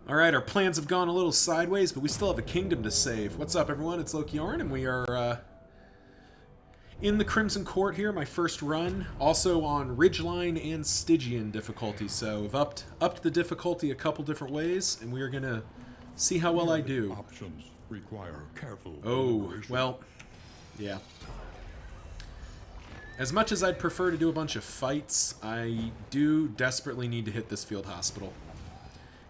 Alright, our plans have gone a little sideways, but we still have a kingdom to save. What's up, everyone? It's Lokiorn, and we are in the Crimson Court here, my first run. Also on Ridgeline and Stygian difficulty, so I've upped the difficulty a couple different ways, and we are going to see how well I do. Options require careful deliberation. Well, yeah. As much as I'd prefer to do a bunch of fights, I do desperately need to hit this field hospital.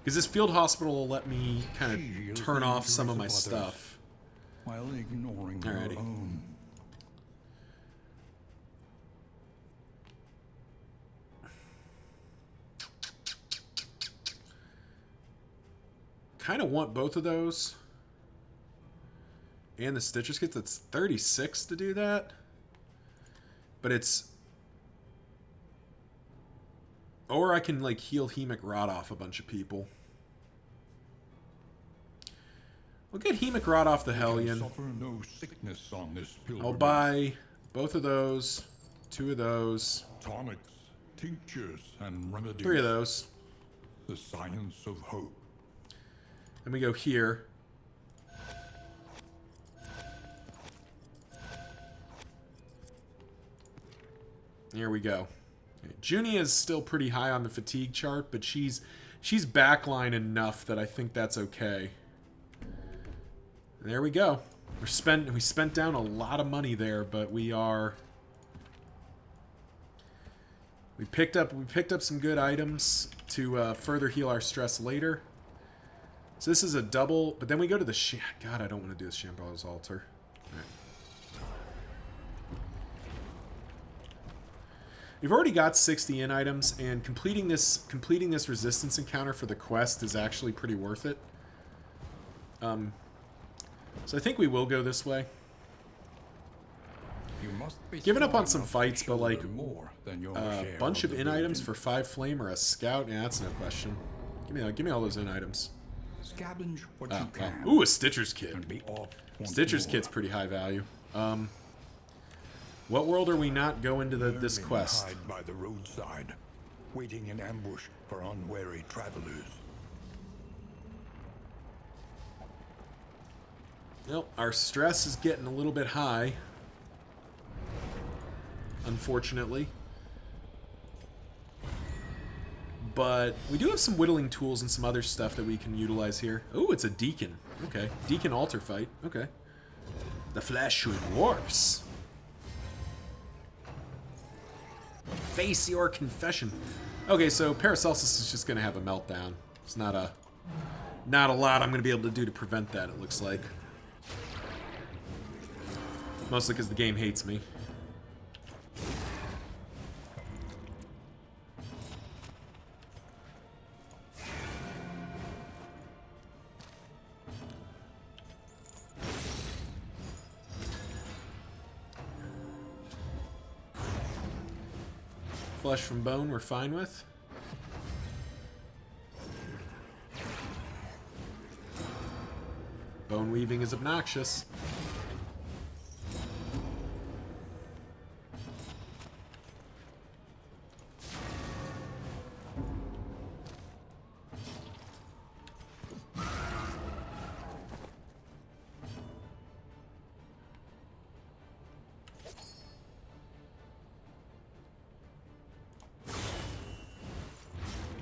Because this field hospital will let me kind of turn off some of my stuff. While ignoring Alrighty. your own. Kind of want both of those. And the Stitcher's kits, it's 36 to do that. But it's... Or I can, like, heal Hemic Rot off a bunch of people. We'll get Hemic Rot off the Hellion. Suffer no sickness on this pilgrimage. I'll buy both of those, 2 of those, Tonics, tinctures, and remedies. 3 of those. The science of hope. Then we go here. Here we go. Junie is still pretty high on the fatigue chart, but she's backline enough that I think that's okay. There we go. We spent down a lot of money there, but we picked up some good items to further heal our stress later. So this is a double, but then we go to the God, I don't want to do the Shambhala's Altar. All right. We've already got 60 in items, and completing this resistance encounter for the quest is actually pretty worth it. So I think we will go this way. You must be Giving up on some strong fights, but like more than your a share bunch of the in items burden. for 5 flame or a scout, yeah, that's no question. Give me all those in items. Scavenge what Oh, you well. can. Ooh, a Stitcher's kit. And be off once Stitcher's more. kit's pretty high value. What world are we not going to this Vermin quest? hide by the roadside, waiting in ambush for unwary travelers. Well, our stress is getting a little bit high. Unfortunately. But we do have some whittling tools and some other stuff that we can utilize here. Oh, it's a Deacon. Okay. Deacon altar fight. Okay. The Fleshwood Dwarfs. Face your confession. Okay, so Paracelsus is just going to have a meltdown. It's not a lot I'm going to be able to do to prevent that, it looks like. Mostly because the game hates me. Flesh from bone we're fine with. Bone weaving is obnoxious.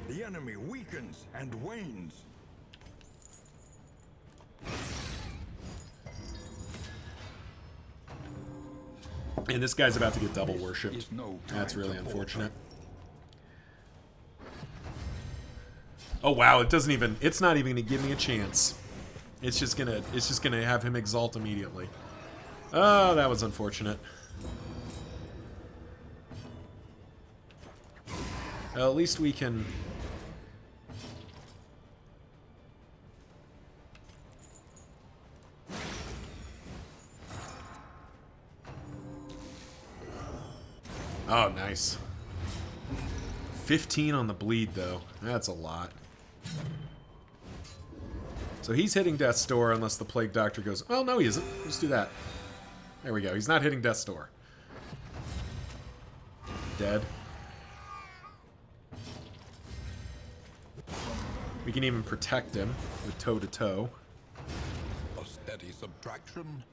The enemy weakens and wanes. And this guy's about to get double worshipped. Is no That's time really to unfortunate. Oh wow, it's not even gonna give me a chance. It's just gonna have him exalt immediately. Oh, that was unfortunate. Well, at least we can... Oh, nice. 15 on the bleed, though. That's a lot. So he's hitting Death's Door unless the Plague Doctor goes... Well, no, he isn't. Let's do that. There we go. He's not hitting Death's Door. Dead. We can even protect him with toe-to-toe. A steady subtraction,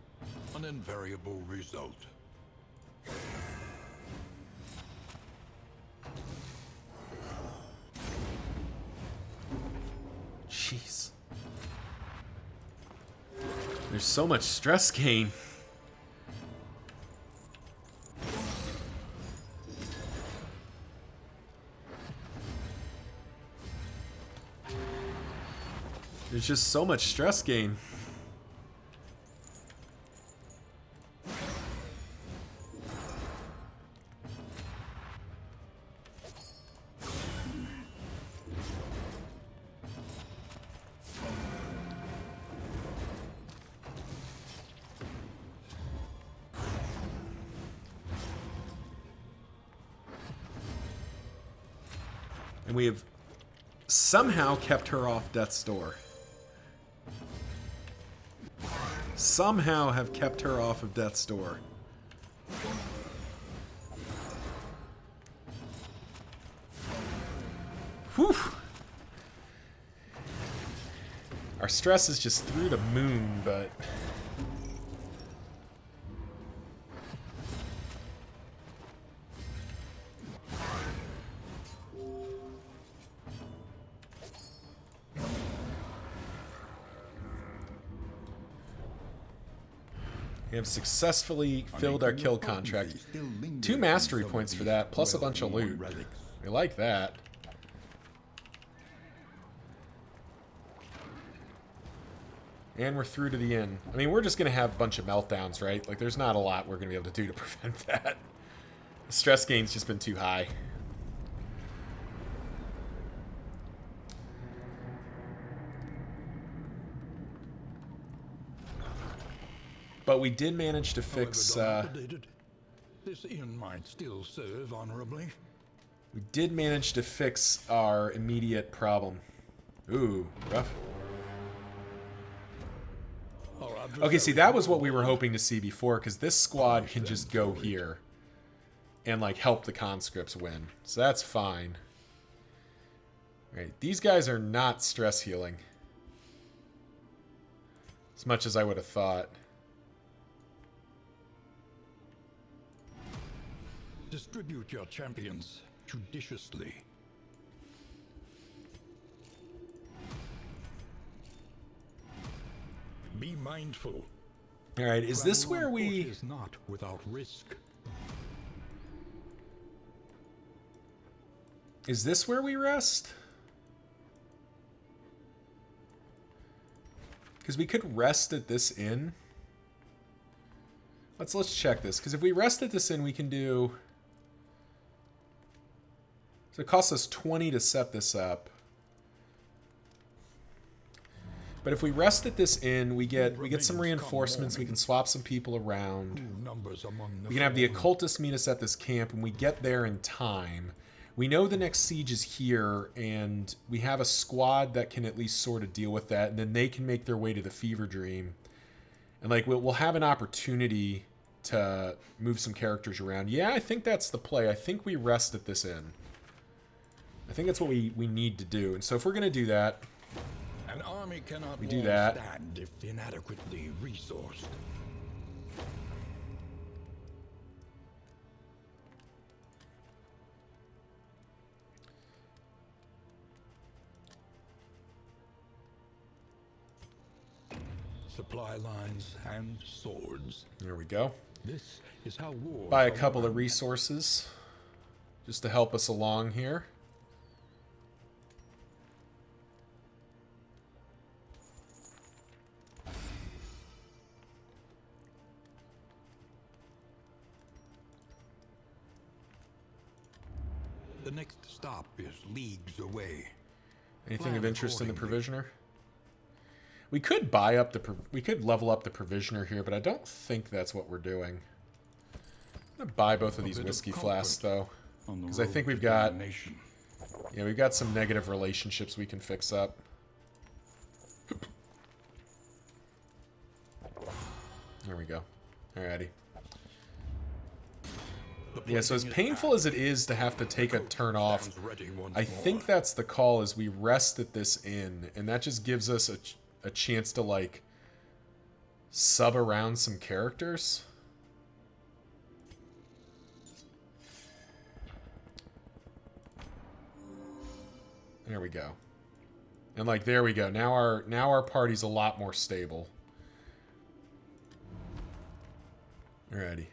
an invariable result. Jeez. There's so much stress gain. There's just so much stress gain. And we have somehow kept her off death's door. Somehow have kept her off of death's door. Whew. Our stress is just through the moon, but... We have successfully filled our kill contract. 2 mastery points for that, plus a bunch of loot. We like that. And we're through to the inn. I mean, we're just going to have a bunch of meltdowns, right? Like, there's not a lot we're going to be able to do to prevent that. The stress gain's just been too high. But we did manage to fix... This inn might still serve honorably. We did manage to fix our immediate problem. Ooh, rough. Okay, see, that was what we were hoping to see before, because this squad can just go here and, like, help the conscripts win. So that's fine. Alright, these guys are not stress healing. As much as I would have thought. Distribute your champions judiciously. Be mindful. All right, is this where we... Is not without risk. Is this where we rest? Because we could rest at this inn. Let's check this, because if we rest at this inn, we can do... So it costs us 20 to set this up. But if we rest at this inn, we get some reinforcements. We can swap some people around. We can have the occultists meet us at this camp, and we get there in time. We know the next siege is here, and we have a squad that can at least sort of deal with that, and then they can make their way to the Fever Dream. And like we'll have an opportunity to move some characters around. Yeah, I think that's the play. I think we rest at this inn. I think that's what we need to do. And so if we're going to do that, an army cannot we do that. Stand if inadequately resourced. Supply lines and swords. There we go. This is how war. Buy a couple of resources just to help us along here. The next stop is leagues away. Anything of interest in the provisioner? We could buy up we could level up the provisioner here, but I don't think that's what we're doing. I'm gonna buy both of these whiskey flasks though, because I think we've got we've got some negative relationships we can fix up. There we go. Alrighty. Yeah, so as painful as it is to have to take a turn off, I think that's the call, is we rest at this inn, and that just gives us a chance to, like, sub around some characters. There we go. And, like, there we go. Now our party's a lot more stable. Alrighty.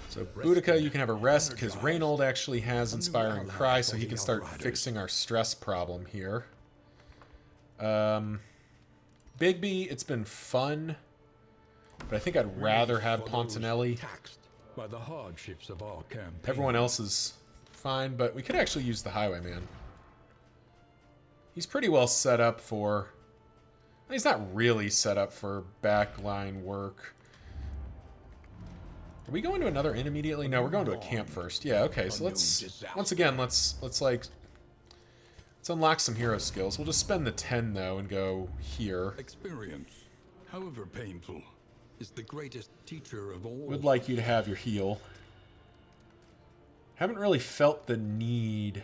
So Boudica, you can have a rest because Reynold actually has Inspiring Cry, so he can start fixing our stress problem here. Bigby, it's been fun, but I think I'd rather have Pontinelli. By the hardships of our campaign. Everyone else is fine, but we could actually use the Highwayman. He's pretty well set up for... He's not really set up for backline work. Are we going to another inn immediately? No, we're going to a camp first. Yeah, okay, so let's... Once again, let's unlock some hero skills. We'll just spend the 10, though, and go here. Experience, however painful, is the greatest teacher of all. Would like you to have your heal. Haven't really felt the need...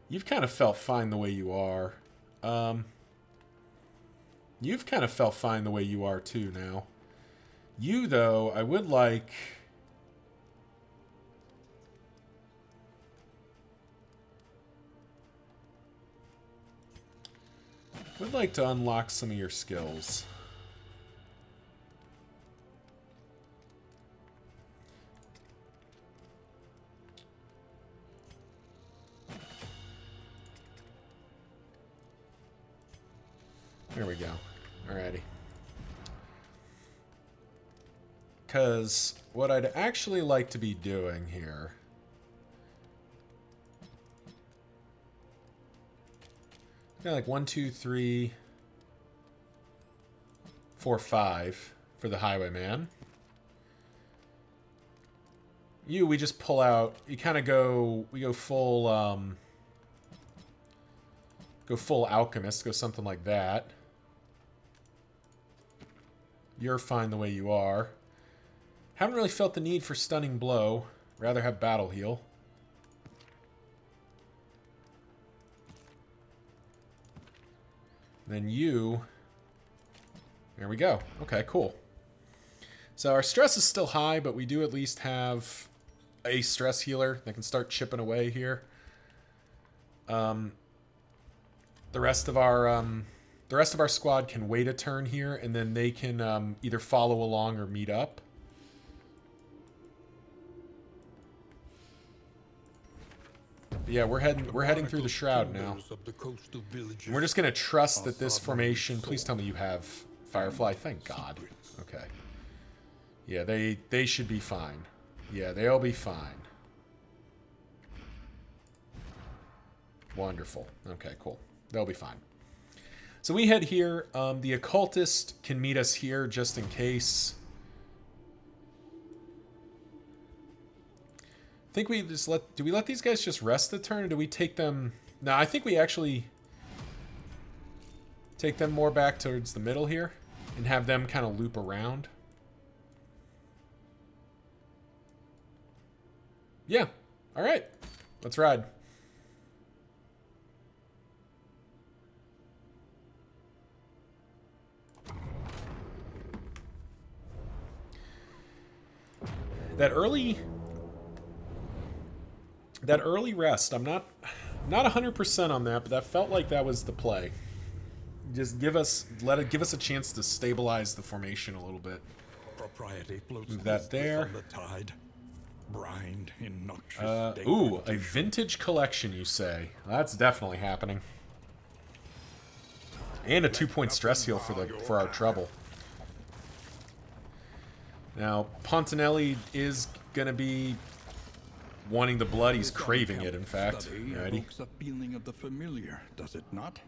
You've kind of felt fine the way you are. You've kind of felt fine the way you are too now. You, though, I would like... to unlock some of your skills. There we go. Alrighty. Because what I'd actually like to be doing here... Yeah, like 1, 2, 3, 4, 5 for the Highwayman. You, we just pull out... You kind of go... We go full... Go full Alchemist. Go something like that. You're fine the way you are. Haven't really felt the need for Stunning Blow. Rather have Battle Heal. Then you... There we go. Okay, cool. So our stress is still high, but we do at least have a stress healer that can start chipping away here. The rest of our squad can wait a turn here, and then they can either follow along or meet up. But yeah, we're heading through the Shroud now. And we're just gonna trust that this formation. Please tell me you have Firefly. Thank God. Okay. Yeah, they should be fine. Yeah, they'll be fine. Wonderful. Okay, cool. They'll be fine. So we head here. The Occultist can meet us here just in case. I think we just let... Do we let these guys just rest the turn, or do we take them... No, I think we actually take them more back towards the middle here and have them kind of loop around. Yeah. All right. Let's ride. That early rest, I'm not 100% on that, but that felt like that was the play. Just give us a chance to stabilize the formation a little bit. Propriety floats Move that there. on the tide. Brined in noxious Ooh, a vintage collection, you say? That's definitely happening. And a 2-point stress heal for our trouble. Now, Pontinelli is gonna be wanting the blood. He's craving it, in fact. Alrighty. Evokes a feeling of the familiar, does it not?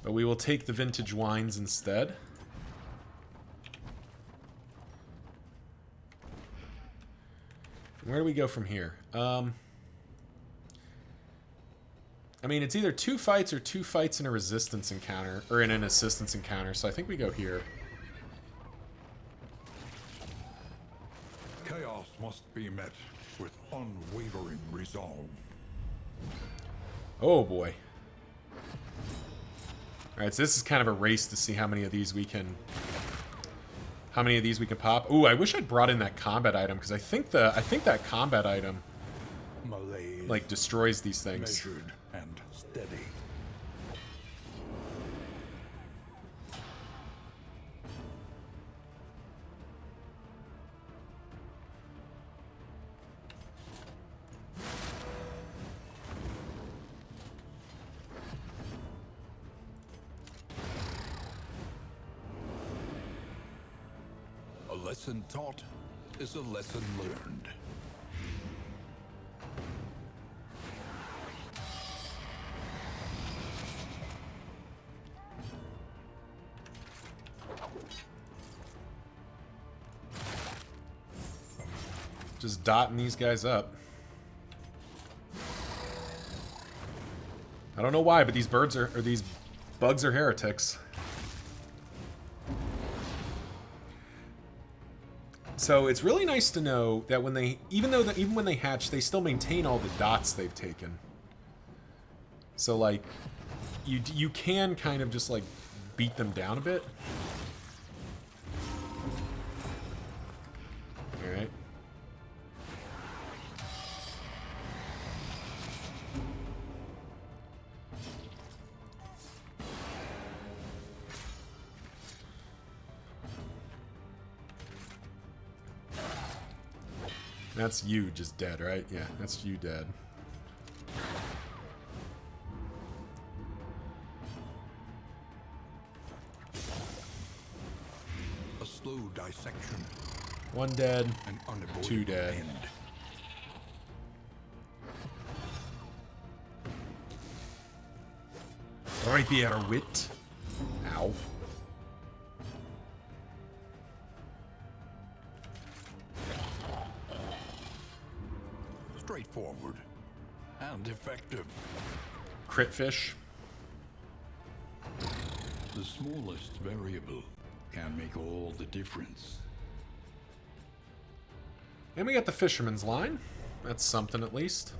But we will take the vintage wines instead. Where do we go from here? I mean, it's either 2 fights or 2 fights in a resistance encounter, or in an assistance encounter, so I think we go here. Chaos must be met with unwavering resolve. Oh boy. Alright, so this is kind of a race to see how many of these we can... How many of these we can pop. Ooh, I wish I'd brought in that combat item, because I think that combat item Malaise, like destroys these things. measured and steady. A lesson taught is a lesson learned. Just dotting these guys up. I don't know why, but these birds are, or these bugs are heretics. So it's really nice to know that when they, even when they hatch, they still maintain all the dots they've taken. So like, you can kind of just like beat them down a bit. All right. That's you just dead, right? Yeah, that's you dead. A slow dissection, One dead. an unavoidable 2 dead. end. Rapier wit. Ow. Straightforward and effective. Crit fish. The smallest variable can make all the difference. And we got the fisherman's line. That's something at least.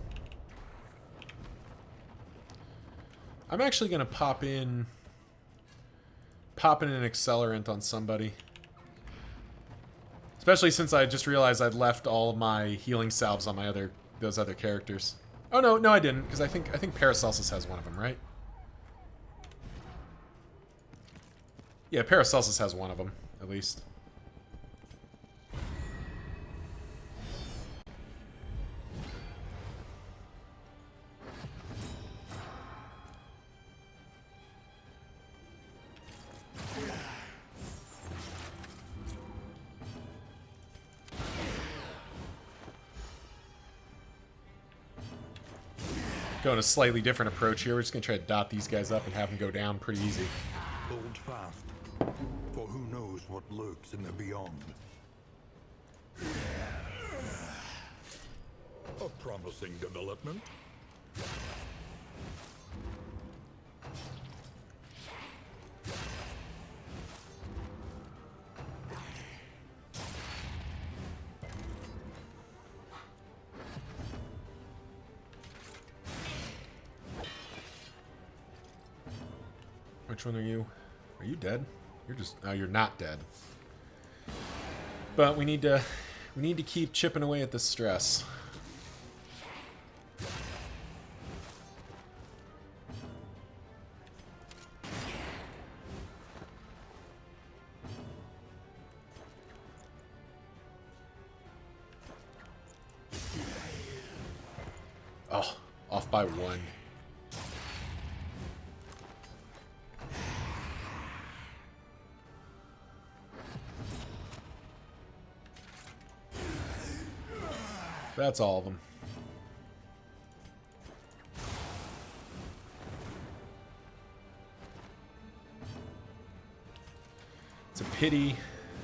I'm actually gonna pop in an accelerant on somebody. Especially since I just realized I'd left all of my healing salves on my those other characters. Oh no, I didn't, because I think Paracelsus has one of them, right? Yeah, Paracelsus has one of them, at least. Going a slightly different approach here. We're just going to try to dot these guys up and have them go down pretty easy. Hold fast, for who knows what lurks in the beyond. A promising development. Which one are you? Are you dead? You're just... Oh, you're not dead. But we need to keep chipping away at the stress. Oh, off by 1. That's all of them. It's a pity.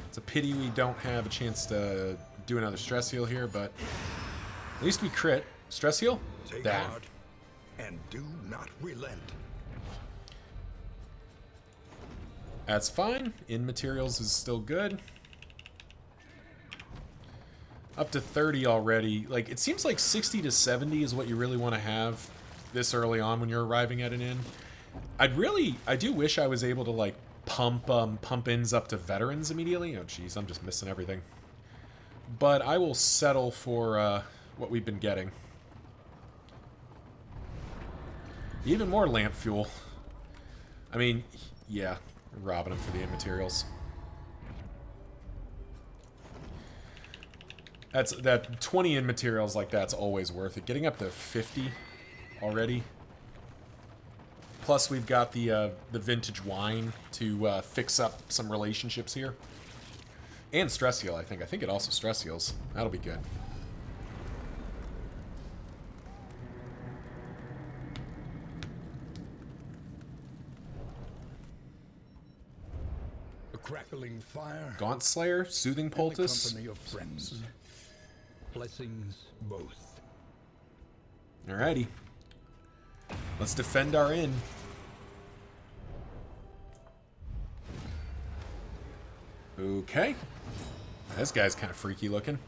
It's a pity we don't have a chance to do another stress heal here, but at least we crit. Stress heal? Take Damn. heart. and do not relent. That's fine. In materials is still good. Up to 30 already. Like, it seems like 60 to 70 is what you really want to have this early on when you're arriving at an inn. I do wish I was able to, like, pump inns up to veterans immediately. Oh, jeez, I'm just missing everything. But I will settle for what we've been getting. Even more lamp fuel. I mean, yeah, robbing them for the materials. That 20 in materials like that's always worth it. Getting up to 50 already. Plus we've got the vintage wine to fix up some relationships here. And stress heal, I think. I think it also stress heals. That'll be good. A crackling fire. Gaunt Slayer, Soothing Poultice. Company of friends. Blessings both. Alrighty. Let's defend our inn. Okay. This guy's kind of freaky looking.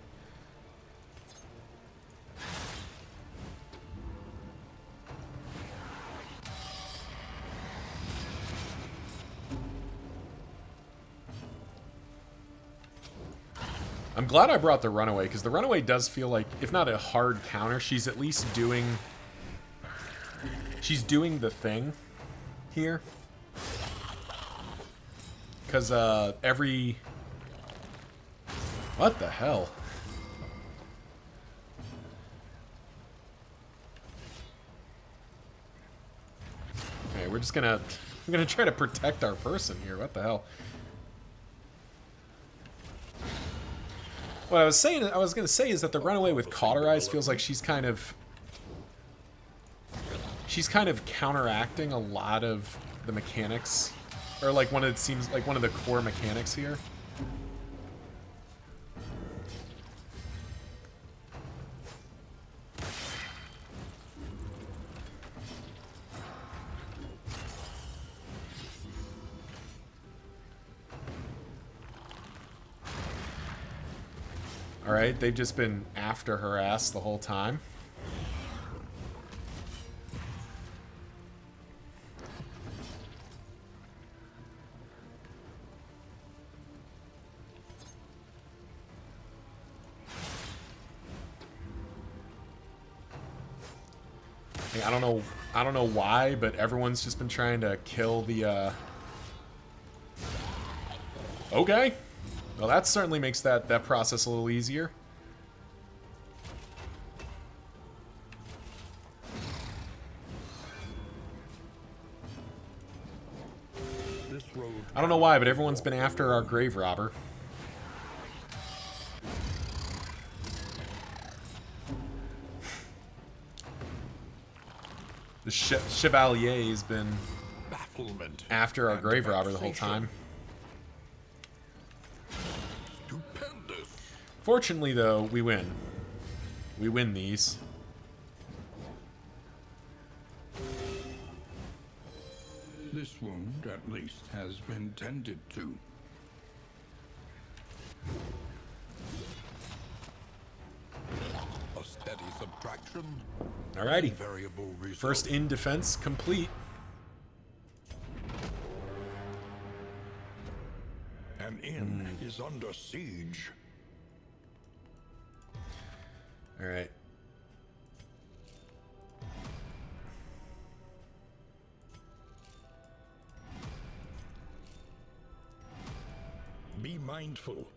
I'm glad I brought the Runaway, because the Runaway does feel like, if not a hard counter, she's at least doing... She's doing the thing here. Because every... What the hell? Okay, we're just gonna... I'm gonna try to protect our person here. What the hell? What I was gonna say is that the Runaway with Cauterize feels like she's kind of counteracting a lot of the mechanics, or like it seems like one of the core mechanics here. Alright, they've just been after her ass the whole time. I don't know why, but everyone's just been trying to kill the Okay. Well, that certainly makes that process a little easier. This road. I don't know why, but everyone's been after our grave robber. The Chevalier has been Bafflement. after our grave robber the whole time. Stupendous. Fortunately, though, we win. We win these. This wound, at least, has been tended to. A steady subtraction. Alrighty. Variable result. First in defense complete. An inn is under siege. Alright. Be mindful.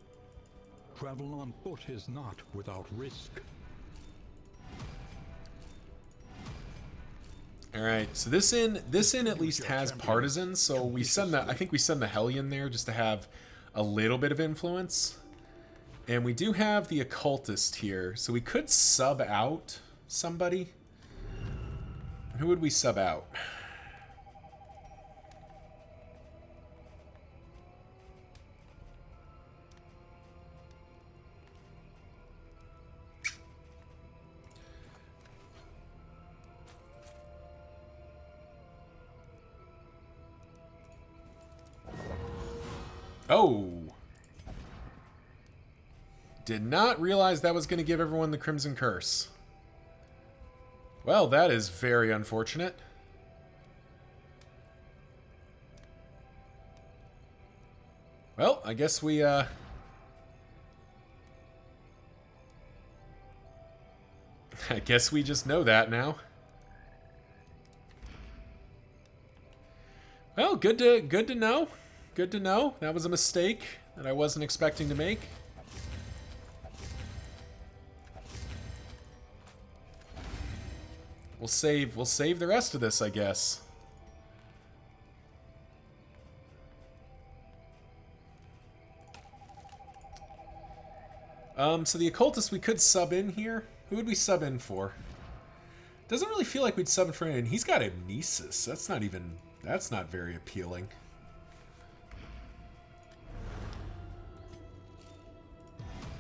Travel on foot is not without risk. Alright, so this inn at least has partisans, so we send I think we send the Hellion there just to have a little bit of influence. And we do have the occultist here, so we could sub out somebody. Who would we sub out? Oh. Did not realize that was going to give everyone the Crimson Curse. Well, that is very unfortunate. Well, I guess we, I guess we just know that now. Well, good to know. Good to know. That was a mistake that I wasn't expecting to make. We'll save the rest of this, I guess. So the occultist we could sub in here. Who would we sub in for? Doesn't really feel like we'd sub in for him. He's got amnesis. That's not very appealing.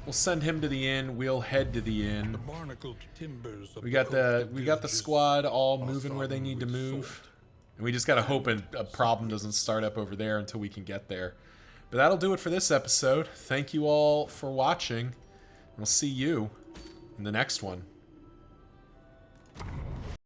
We'll send him to the inn. We'll head to the inn. The barnacled timbers of We got the villages squad all are moving where they sodden need to with move. salt. And we just gotta hope a problem doesn't start up over there until we can get there. But that'll do it for this episode. Thank you all for watching. We'll see you in the next one.